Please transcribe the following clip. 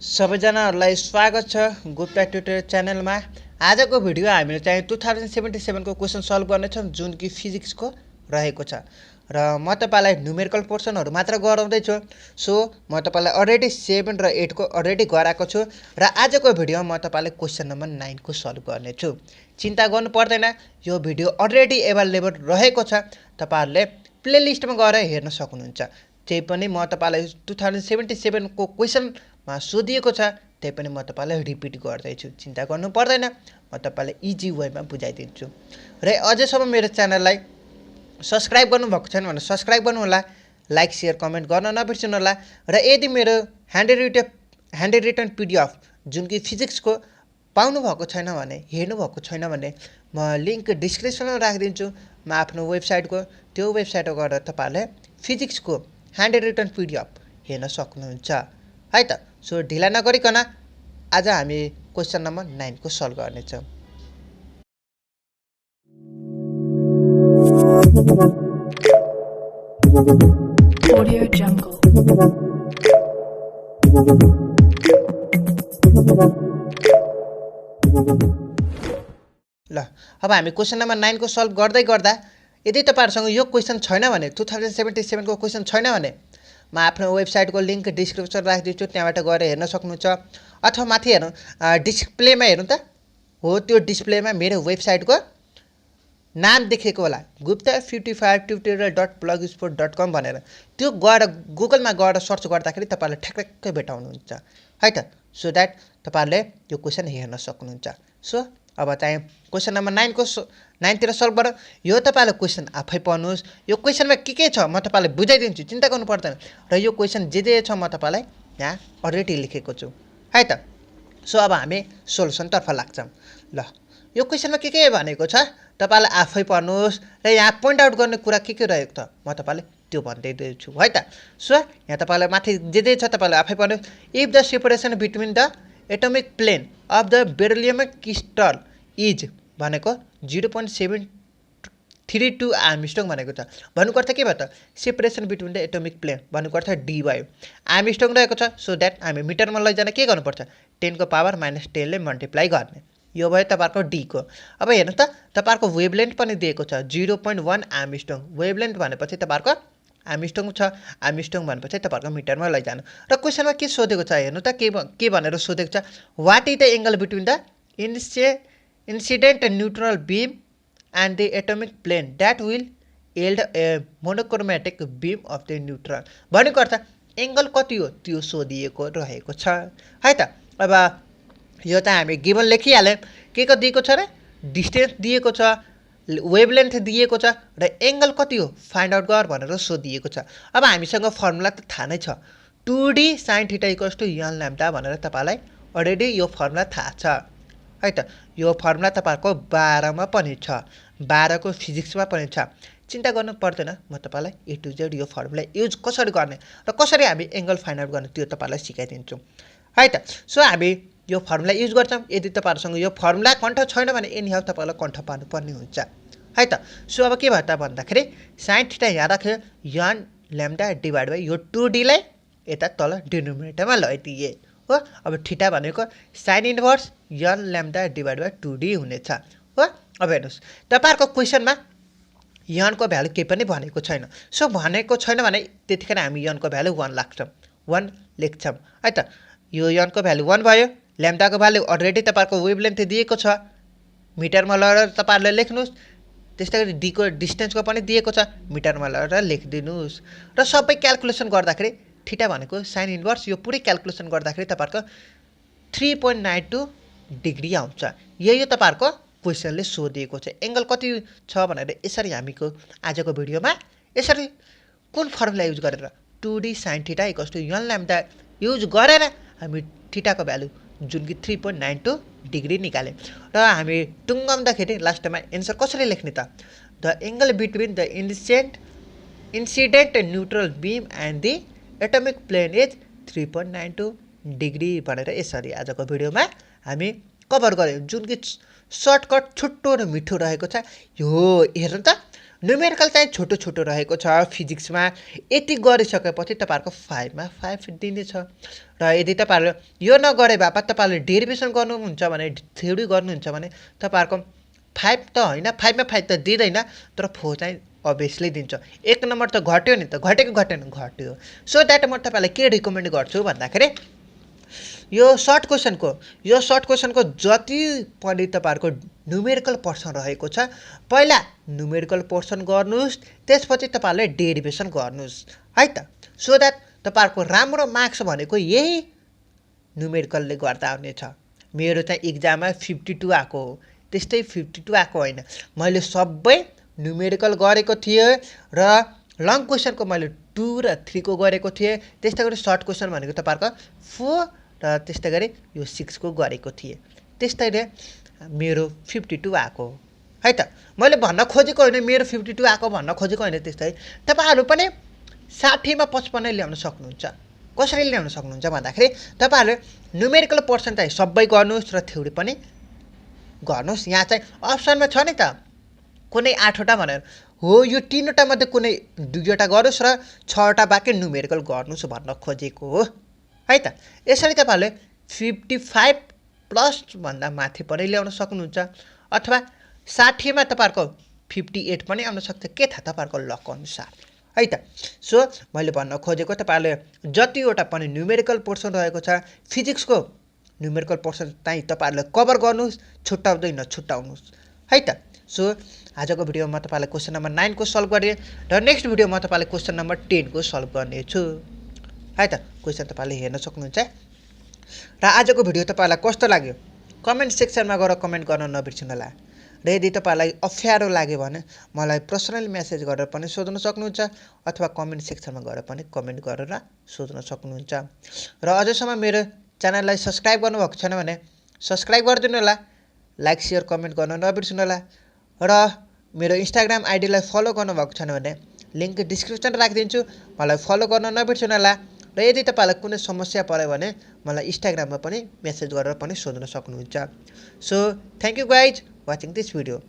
सबैजनाहरूलाई स्वागत छ गुप्ता ट्युटोरियल च्यानलमा। आजको भिडियो हामीले चाहिँ 2077 को क्वेसन सल्भ गर्नेछौँ जुन कि फिजिक्सको रहेको छ र म तपाईलाई न्युमेरिकल पोर्सनहरु मात्र गराउँदै छु। सो म तपाईलाई अलरेडी 7 र 8 को अलरेडी गराएको छु र आजको भिडियोमा म तपाईलाई क्वेसन नम्बर 9 को सल्भ गर्ने छु। चिन्ता गर्नु पर्दैन, यो भिडियो अलरेडी अवेलेबल रहेको छ, तपाईहरुले प्लेलिस्टमा गएर हेर्न सक्नुहुन्छ। त्यही पनि म तपाईलाई 2077 को क्वेसन मा सोधिएको छ, त्यही पनि म तपाईलाई रिपिट गर्दै छु। चिन्ता गर्नु पर्दैन, म तपाईलाई इजी वेमा बुझाइदिन्छु। र अझैसम्म मेरो च्यानललाई सब्स्क्राइब गर्नुभएको छैन भने सब्स्क्राइब गर्नु होला, लाइक शेयर कमेन्ट गर्न नबिर्सनु होला। र यदि मेरो ह्यान्डरिटन पीडीएफ जुन कि फिजिक्सको पाउनु भएको छैन भने, हेर्नु भएको छैन भने म लिंक डिस्क्रिप्सनमा राखिदिन्छु। म आफ्नो वेबसाइटको त्यो वेबसाइटमा गएर तपाईहरुले फिजिक्सको ह्यान्डरिटन पीडीएफ हेर्न सक्नुहुन्छ है त। सो ढिला नगरिकन आज हामी क्वेसन नम्बर 9 को सल्भ गर्नेछौँ। Audio Jungle. ल अब हामी क्वेसन नम्बर 9 को सल्भ गर्दै गर्दा यदि तपाईहरुसँग यो क्वेसन छैन भने, 2077 को क्वेसन छैन भने म आफ्नो वेबसाइटको लिंक डिस्क्रिप्सनमा राखिदिन्छु, त्यहाँबाट गएर हेर्न सक्नुहुन्छ। अथवा माथि हेर्नु डिस्प्लेमा हेर्नु त, हो त्यो डिस्प्लेमा मेरो वेबसाइटको नाम देखेको होला, gupta55tutorial.blogspot.com भनेर। त्यो गएर गुगलमा गएर सर्च गर्दाखेरि तपाईहरुले ठ्याक्कै भेटाउनुहुन्छ है त। सो दैट तपाईहरुले यो क्वेसन हेर्न सक्नुहुन्छ। सो अब चाहिँ क्वेसन नम्बर 9 को 9 तिर सल्भ गर। यो तपाईहरुले क्वेसन आफै पढ्नुस्। यो क्वेसनमा के छ म तपाईलाई बुझाइदिन्छु, चिन्ता गर्नु पर्दैन। र यो क्वेसन जे छ म तपाईलाई यहाँ अलरेडी लेखेको छु है त। सो अब हामी सोलुसन तर्फ लाग्छौं। ल यो क्वेसनमा के भनेको छ तपाईलाई आफै पढ्नुस् र यहाँ पोइन्ट आउट गर्ने कुरा के रहेको छ म तपाईलाई त्यो भन्दै दिन्छु है त। सो यहाँ तपाईलाई माथि जे छ तपाईले आफै पढ्नुस्। If the separation between the atomic plane of the beryllium crystal is भनेको 0.732 आर्मस्ट्रङ भनेको छ। भन्नुको अर्थ के भयो त, separation between the atomic plane भन्नुको अर्थ डी भयो, आर्मस्ट्रङ रहेको छ। सो दैट हामी मिटरमा लैजान के गर्नुपर्छ, 10 को पावर -10 ले मल्टिप्लाई गर्ने। यो भयो तपाईहरुको डी को। अब हेर्नु त तपाईहरुको वेभलेन्थ पनि दिएको छ 0.1 आर्मस्ट्रङ। वेभलेन्थ भनेपछि तपाईहरुको आर्मस्ट्रङ छ, आर्मस्ट्रङ भनेपछि तपाईहरुको मिटरमा लैजानु। र क्वेसनमा के सोधेको छ हेर्नु त, के भनेर सोधेको छ, what is the angle between the incident neutral beam and the atomic plane that will yield a monochromatic beam of the neutron भनेको अर्थ एंगल कति हो त्यो सोधिएको रहेको छ है त। अब यो त हामी गिवन लेखिहाल्यौं, के दिएको छ र डिस्टेन्स दिएको छ, वेभलेन्थ दिएको छ र एंगल कति हो फाइन्ड आउट गर भनेर सोधिएको छ। अब हामीसँग फर्मुला त थाहा नै छ, 2d sin θ = n λ भनेर तपाईलाई अलरेडी यो फर्मुला थाहा छ है त। यो फर्मुला तपाईहरुको 12 मा पनि छ, 12 को फिजिक्समा पनि छ। चिन्ता गर्नु पर्दैन, म तपाईलाई ए टु जेड यो फर्मुला युज कसरी गर्ने र कसरी हामी एंगल फाइन्ड आउट गर्ने त्यो तपाईलाई सिकाइदिन्छु है त। सो हामी यो फर्मुला युज गर्छौं। यदि तपाईहरुसँग यो फर्मुला कन्ठ छैन भने एनी हाउ तपाईलाई कन्ठ पार्नु पर्ने हुन्छ है त। सो अब के भयो त भन्दाखेरि sin θ यहाँ राख्यो n लैम्डा डिवाइड बाइ यो 2d लाई यता तल डिनोमिनेटरमा लैदिए हो। अब थीटा भनेको sin inverse n lambda divide by 2d हुनेछ हो। अब हेर्नुस् तपाईहरुको क्वेशनमा n को भ्यालु के पनि भनेको छैन। सो भनेको छैन भने त्यतिखेर हामी n को भ्यालु 1 लाग्छौं, 1 लेख्छौं है त। यो n को भ्यालु 1 भयो, लैम्डा को भ्यालु अलरेडी तपाईहरुको वेभलेन्थ दिएको छ, मिटरमा लगाएर तपाईहरुले लेख्नुस्। त्यसैगरी d को डिस्टेन्सको पनि दिएको छ, मिटरमा लगाएर लेखिदिनुस्। र सबै क्याल्कुलेसन गर्दाखेरि थीटा भनेको sin इन्भर्स यो पुरै क्याल्कुलेसन गर्दाखेरि तपाईहरुको 3.92 डिग्री आउँछ। यही तपाईहरुको क्वेशनले सोधिएको छ। एंगल कति छ भनेर यसरी हामीको आजको भिडियोमा यसरी कुन फर्मुला युज गरेर 2d sin θ = n lambda use गरेर हामी थीटा को भ्यालु जुन कि 3.92 डिग्री निकाले र हामी टुङ्गाउँदाखेरि लास्टमा एन्सर कसरी लेख्ने त, the angle between the incident neutral beam and the atomic plane is 3.92 degree भनेर यसरी आजको भिडियोमा हामी कभर गर्यौं, जुन कि सर्टकट छुट्टो र मिठो रहेको छ। यो हेर्नु त न्युमेरिकल चाहिँ छोटो छोटो रहेको छ फिजिक्समा। यति गरिसकेपछि तपाईँहरूको 5 मा 5 दिनेछ। र यदि तपाईँहरूले यो नगरे बापत तपाईँहरूले डेरिभेसन गर्नुहुन्छ भने थ्योरी गर्नुहुन्छ भने तपाईँहरूको 5 त होइन, 5 मा 5 त दिँदैन, तर 4 चाहिँ अभियसली दिन्छ। 1 नम्बर त घट्यो नि त, घटेको घटेन घट्यो। सो द्याट म तपाईँलाई के रिकमेन्ड गर्छु भन्दाखेरि यो सर्ट क्वेसनको जति पनि तपाईँहरूको न्युमेरिकल पोर्सन रहेको छ पहिला न्युमेरिकल पोर्सन गर्नुहोस्, त्यसपछि तपाईँहरूले डेरिभेसन गर्नुहोस् है त। सो द्याट तपाईँहरूको राम्रो मार्क्स भनेको यही न्युमेरिकलले गर्दा आउनेछ। मेरो चाहिँ इक्जाममा 52 आएको हो, त्यस्तै 52 आएको होइन। मैले सबै न्युमेरिकल गरेको थिएँ र लङ क्वेसनको मैले 2 र 3 को गरेको थिएँ। त्यस्तै गरी सर्ट क्वेसन भनेको तपाईँहरूको 4 र त्यस्तै गरी यो 6 को गरेको थिएँ। त्यस्तैले मेरो 52 आएको हो है त। मैले भन्न खोजेको होइन मेरो 52 आएको भन्न खोजेको होइन। त्यस्तै तपाईँहरू पनि 60 मा 55 ल्याउन सक्नुहुन्छ। कसरी ल्याउन सक्नुहुन्छ भन्दाखेरि तपाईँहरूले न्युमेरिकल पोर्सन चाहिँ सबै गर्नुहोस् र थ्योरी पनि गर्नुहोस्। यहाँ चाहिँ अप्सनमा छ नि त कुनै 8वटा भनेर, हो यो 3वटा मध्ये कुनै 2वटा गरोस् र 6वटा बाँकी न्युमेरिकल गर्नुहोस् भन्न खोजेको हो है त। यसरी तपाईँहरूले 55 प्लस भन्दा माथि पनि ल्याउन सक्नुहुन्छ, अथवा 60 मा तपाईँहरूको 58 पनि आउन सक्छ। के थाहा तपाईँहरूको लक अनुसार है त। सो मैले भन्न खोजेको तपाईँहरूले जतिवटा पनि न्युमेरिकल पोर्सन रहेको छ फिजिक्सको न्युमेरिकल पोर्सन चाहिँ तपाईँहरूले कभर गर्नुहोस्, छुट्याउँदै नछुट्याउनुहोस् है त। सो आजको भिडियोमा म तपाईँलाई क्वेसन नम्बर 9 को सल्भ गरेँ र नेक्स्ट भिडियोमा म तपाईँलाई क्वेसन नम्बर 10 को सल्भ गर्नेछु है त। क्वेसन तपाईँले हेर्न सक्नुहुन्छ। र आजको भिडियो तपाईँलाई कस्तो लाग्यो कमेन्ट सेक्सनमा गएर कमेन्ट गर्न नबिर्सिनु होला। र यदि तपाईँलाई अप्ठ्यारो लाग्यो भने मलाई पर्सनली मेसेज गरेर पनि सोध्न सक्नुहुन्छ, अथवा कमेन्ट सेक्सनमा गएर पनि कमेन्ट गरेर सोध्न सक्नुहुन्छ। र अझसम्म मेरो च्यानललाई सब्सक्राइब गर्नुभएको छैन भने सब्सक्राइब गरिदिनु होला, लाइक सेयर कमेन्ट गर्न नबिर्सिनु होला। र मेरो इन्स्टाग्राम आइडीलाई फलो गर्नुभएको छैन भने लिङ्क डिस्क्रिप्सन राखिदिन्छु, मलाई फलो गर्न नबिर्सिनु होला। र यदि तपाईँलाई कुनै समस्या पर्यो भने मलाई इन्स्टाग्राममा पनि मेसेज गरेर पनि सोध्न सक्नुहुन्छ। So thank you guys watching this video.